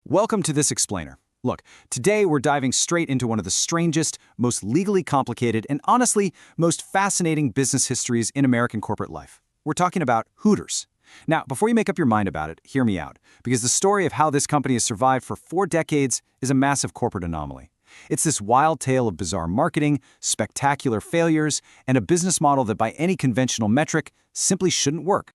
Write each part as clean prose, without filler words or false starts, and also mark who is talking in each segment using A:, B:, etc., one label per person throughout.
A: Welcome to This Explainer. Look, today we're diving straight into one of the strangest, most legally complicated, and honestly, most fascinating business histories in American corporate life. We're talking about Hooters. Now, before you make up your mind about it, hear me out, because the story of how this company has survived for 4 decades is a massive corporate anomaly. It's this wild tale of bizarre marketing, spectacular failures, and a business model that by any conventional metric simply shouldn't work.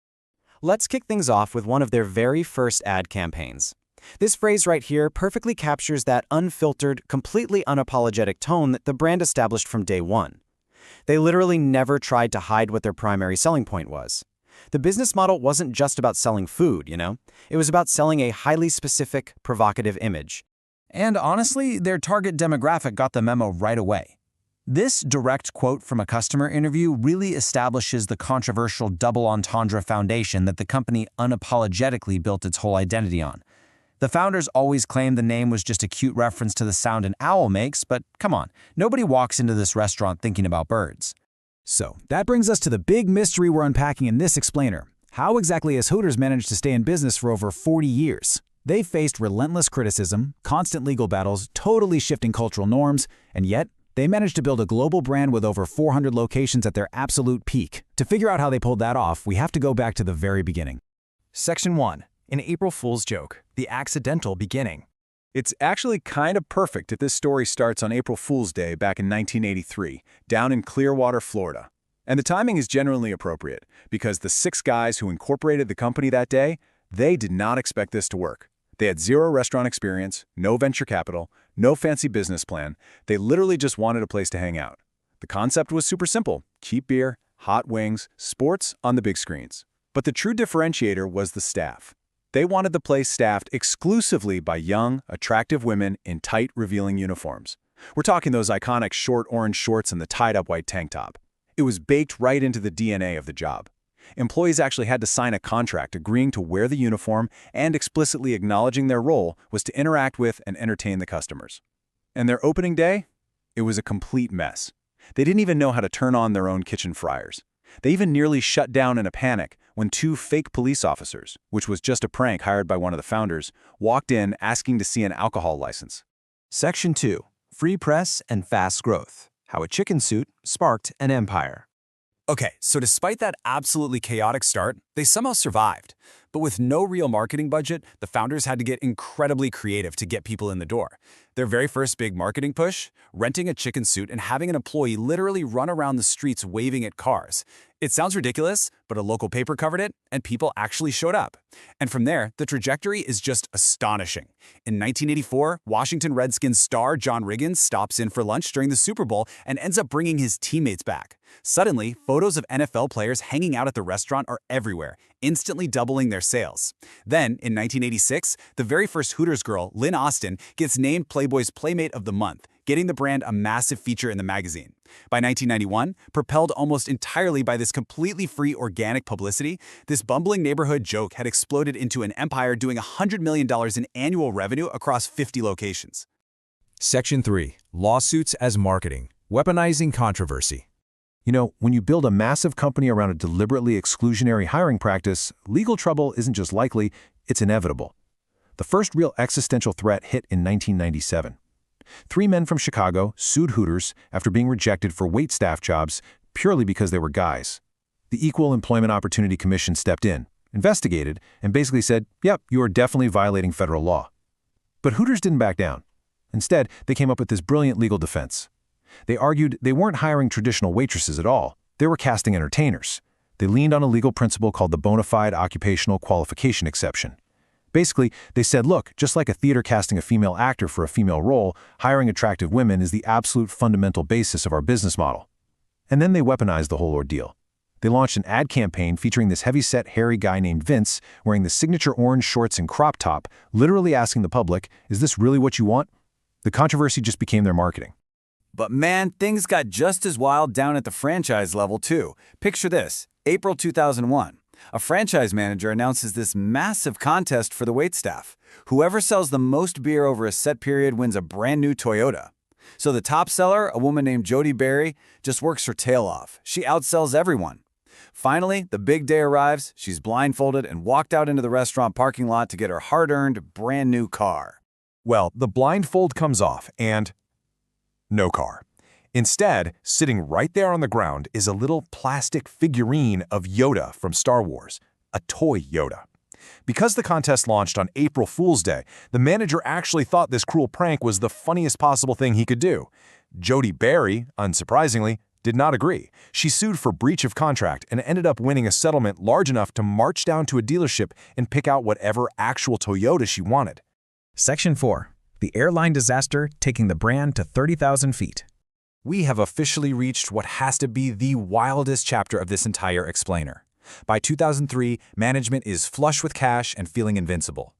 B: Let's kick things off with one of their very first ad campaigns. This phrase right here perfectly captures that unfiltered, completely unapologetic tone that the brand established from day one. They literally never tried to hide what their primary selling point was. The business model wasn't just about selling food, It was about selling a highly specific, provocative image.
C: And honestly, their target demographic got the memo right away. This direct quote from a customer interview really establishes the controversial double entendre foundation that the company unapologetically built its whole identity on. The founders always claimed the name was just a cute reference to the sound an owl makes, but come on, nobody walks into this restaurant thinking about birds.
D: So, that brings us to the big mystery we're unpacking in this explainer. How exactly has Hooters managed to stay in business for over 40 years? They've faced relentless criticism, constant legal battles, totally shifting cultural norms, and yet, they managed to build a global brand with over 400 locations at their absolute peak. To figure out how they pulled that off, we have to go back to the very beginning.
E: Section 1. An April Fool's joke, the accidental beginning.
F: It's actually kind of perfect if this story starts on April Fool's Day back in 1983, down in Clearwater, Florida. And the timing is generally appropriate, because the 6 guys who incorporated the company that day, they did not expect this to work. They had 0 restaurant experience, no venture capital, no fancy business plan. They literally just wanted a place to hang out. The concept was super simple: cheap beer, hot wings, sports on the big screens. But the true differentiator was the staff. They wanted the place staffed exclusively by young, attractive women in tight, revealing uniforms. We're talking those iconic short orange shorts and the tied-up white tank top. It was baked right into the DNA of the job. Employees actually had to sign a contract agreeing to wear the uniform and explicitly acknowledging their role was to interact with and entertain the customers. And their opening day? It was a complete mess. They didn't even know how to turn on their own kitchen fryers. They even nearly shut down in a panic when 2 fake police officers, which was just a prank hired by one of the founders, walked in asking to see an alcohol license.
E: Section 2. Free press and fast growth. How a chicken suit sparked an empire.
A: Okay, so despite that absolutely chaotic start, they somehow survived. But with no real marketing budget, the founders had to get incredibly creative to get people in the door. Their very first big marketing push? Renting a chicken suit and having an employee literally run around the streets waving at cars. It sounds ridiculous, but a local paper covered it, and people actually showed up. And from there, the trajectory is just astonishing. In 1984, Washington Redskins star John Riggins stops in for lunch during the Super Bowl and ends up bringing his teammates back. Suddenly, photos of NFL players hanging out at the restaurant are everywhere, instantly doubling their sales. Then, in 1986, the very first Hooters girl, Lynn Austin, gets named Playboy's Playmate of the Month, getting the brand a massive feature in the magazine. By 1991, propelled almost entirely by this completely free organic publicity, this bumbling neighborhood joke had exploded into an empire doing $100 million in annual revenue across 50 locations.
G: Section 3. Lawsuits as marketing. Weaponizing controversy.
H: When you build a massive company around a deliberately exclusionary hiring practice, legal trouble isn't just likely, it's inevitable. The first real existential threat hit in 1997. 3 men from Chicago sued Hooters after being rejected for waitstaff jobs purely because they were guys. The Equal Employment Opportunity Commission stepped in, investigated, and basically said, yep, you are definitely violating federal law. But Hooters didn't back down. Instead, they came up with this brilliant legal defense. They argued they weren't hiring traditional waitresses at all. They were casting entertainers. They leaned on a legal principle called the bona fide occupational qualification exception. Basically, they said, look, just like a theater casting a female actor for a female role, hiring attractive women is the absolute fundamental basis of our business model. And then they weaponized the whole ordeal. They launched an ad campaign featuring this heavy-set, hairy guy named Vince wearing the signature orange shorts and crop top, literally asking the public, is this really what you want? The controversy just became their marketing.
A: But man, things got just as wild down at the franchise level too. Picture this, April 2001. A franchise manager announces this massive contest for the waitstaff. Whoever sells the most beer over a set period wins a brand new Toyota. So the top seller, a woman named Jody Berry, just works her tail off. She outsells everyone. Finally, the big day arrives, she's blindfolded and walked out into the restaurant parking lot to get her hard-earned brand new car.
E: Well, the blindfold comes off and no car. Instead, sitting right there on the ground is a little plastic figurine of Yoda from Star Wars, a Toy Yoda. Because the contest launched on April Fool's Day, the manager actually thought this cruel prank was the funniest possible thing he could do. Jody Berry, unsurprisingly, did not agree. She sued for breach of contract and ended up winning a settlement large enough to march down to a dealership and pick out whatever actual Toyota she wanted.
G: Section 4. The airline disaster taking the brand to 30,000 feet.
A: We have officially reached what has to be the wildest chapter of this entire explainer. By 2003, management is flush with cash and feeling invincible.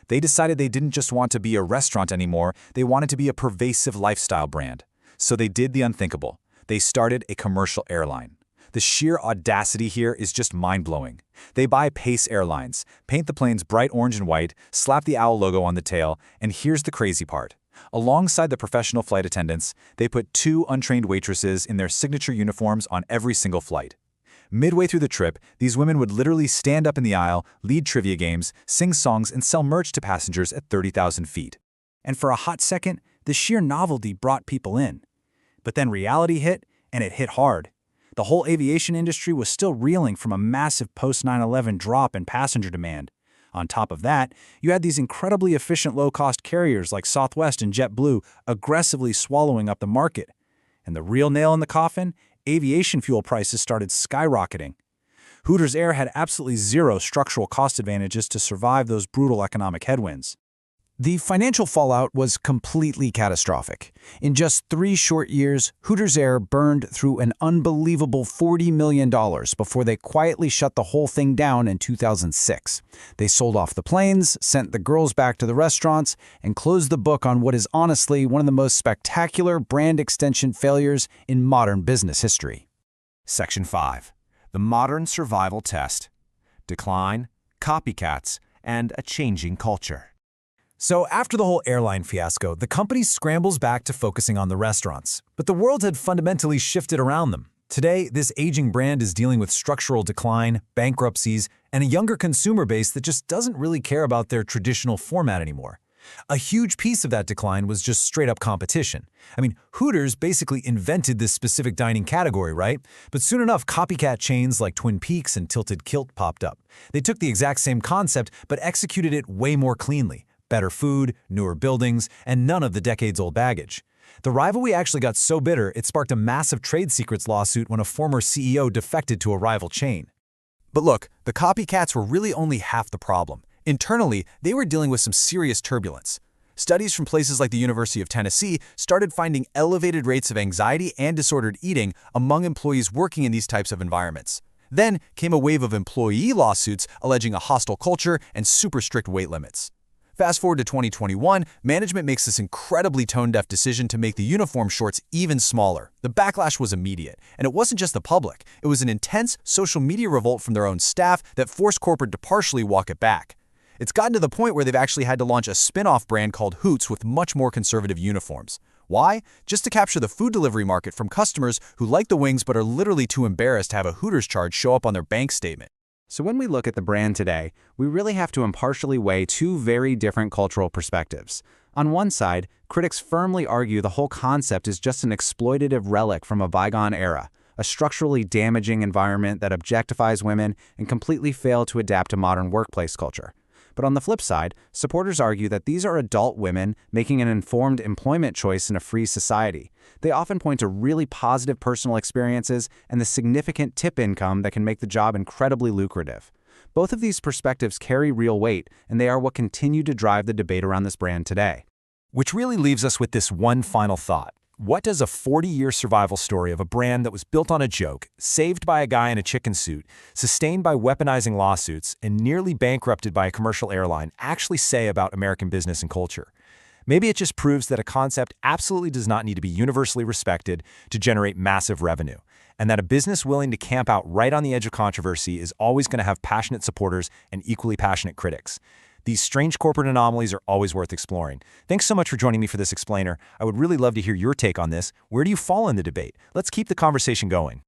A: They decided they didn't just want to be a restaurant anymore, they wanted to be a pervasive lifestyle brand. So they did the unthinkable. They started a commercial airline. The sheer audacity here is just mind-blowing. They buy Pace Airlines, paint the planes bright orange and white, slap the owl logo on the tail, and here's the crazy part. Alongside the professional flight attendants, they put 2 untrained waitresses in their signature uniforms on every single flight. Midway through the trip, these women would literally stand up in the aisle, lead trivia games, sing songs, and sell merch to passengers at 30,000 feet. And for a hot second, the sheer novelty brought people in. But then reality hit, and it hit hard. The whole aviation industry was still reeling from a massive post-9/11 drop in passenger demand. On top of that, you had these incredibly efficient low-cost carriers like Southwest and JetBlue aggressively swallowing up the market. And the real nail in the coffin? Aviation fuel prices started skyrocketing. Hooters Air had absolutely zero structural cost advantages to survive those brutal economic headwinds.
D: The financial fallout was completely catastrophic. In just 3 short years, Hooters Air burned through an unbelievable $40 million before they quietly shut the whole thing down in 2006. They sold off the planes, sent the girls back to the restaurants, and closed the book on what is honestly one of the most spectacular brand extension failures in modern business history.
B: Section 5. The modern survival test. Decline, copycats, and a changing culture.
A: So after the whole airline fiasco, the company scrambles back to focusing on the restaurants. But the world had fundamentally shifted around them. Today, this aging brand is dealing with structural decline, bankruptcies, and a younger consumer base that just doesn't really care about their traditional format anymore. A huge piece of that decline was just straight-up competition. I mean, Hooters basically invented this specific dining category, right? But soon enough, copycat chains like Twin Peaks and Tilted Kilt popped up. They took the exact same concept, but executed it way more cleanly. Better food, newer buildings, and none of the decades-old baggage. The rivalry actually got so bitter, it sparked a massive trade secrets lawsuit when a former CEO defected to a rival chain. But look, the copycats were really only half the problem. Internally, they were dealing with some serious turbulence. Studies from places like the University of Tennessee started finding elevated rates of anxiety and disordered eating among employees working in these types of environments. Then came a wave of employee lawsuits alleging a hostile culture and super strict weight limits. Fast forward to 2021, management makes this incredibly tone-deaf decision to make the uniform shorts even smaller. The backlash was immediate, and it wasn't just the public. It was an intense social media revolt from their own staff that forced corporate to partially walk it back. It's gotten to the point where they've actually had to launch a spin-off brand called Hoots with much more conservative uniforms. Why? Just to capture the food delivery market from customers who like the wings but are literally too embarrassed to have a Hooters charge show up on their bank statement.
B: So when we look at the brand today, we really have to impartially weigh 2 very different cultural perspectives. On one side, critics firmly argue the whole concept is just an exploitative relic from a bygone era, a structurally damaging environment that objectifies women and completely failed to adapt to modern workplace culture. But on the flip side, supporters argue that these are adult women making an informed employment choice in a free society. They often point to really positive personal experiences and the significant tip income that can make the job incredibly lucrative. Both of these perspectives carry real weight, and they are what continue to drive the debate around this brand today.
A: Which really leaves us with this one final thought. What does a 40-year survival story of a brand that was built on a joke, saved by a guy in a chicken suit, sustained by weaponizing lawsuits, and nearly bankrupted by a commercial airline actually say about American business and culture? Maybe it just proves that a concept absolutely does not need to be universally respected to generate massive revenue, and that a business willing to camp out right on the edge of controversy is always going to have passionate supporters and equally passionate critics. These strange corporate anomalies are always worth exploring. Thanks so much for joining me for this explainer. I would really love to hear your take on this. Where do you fall in the debate? Let's keep the conversation going.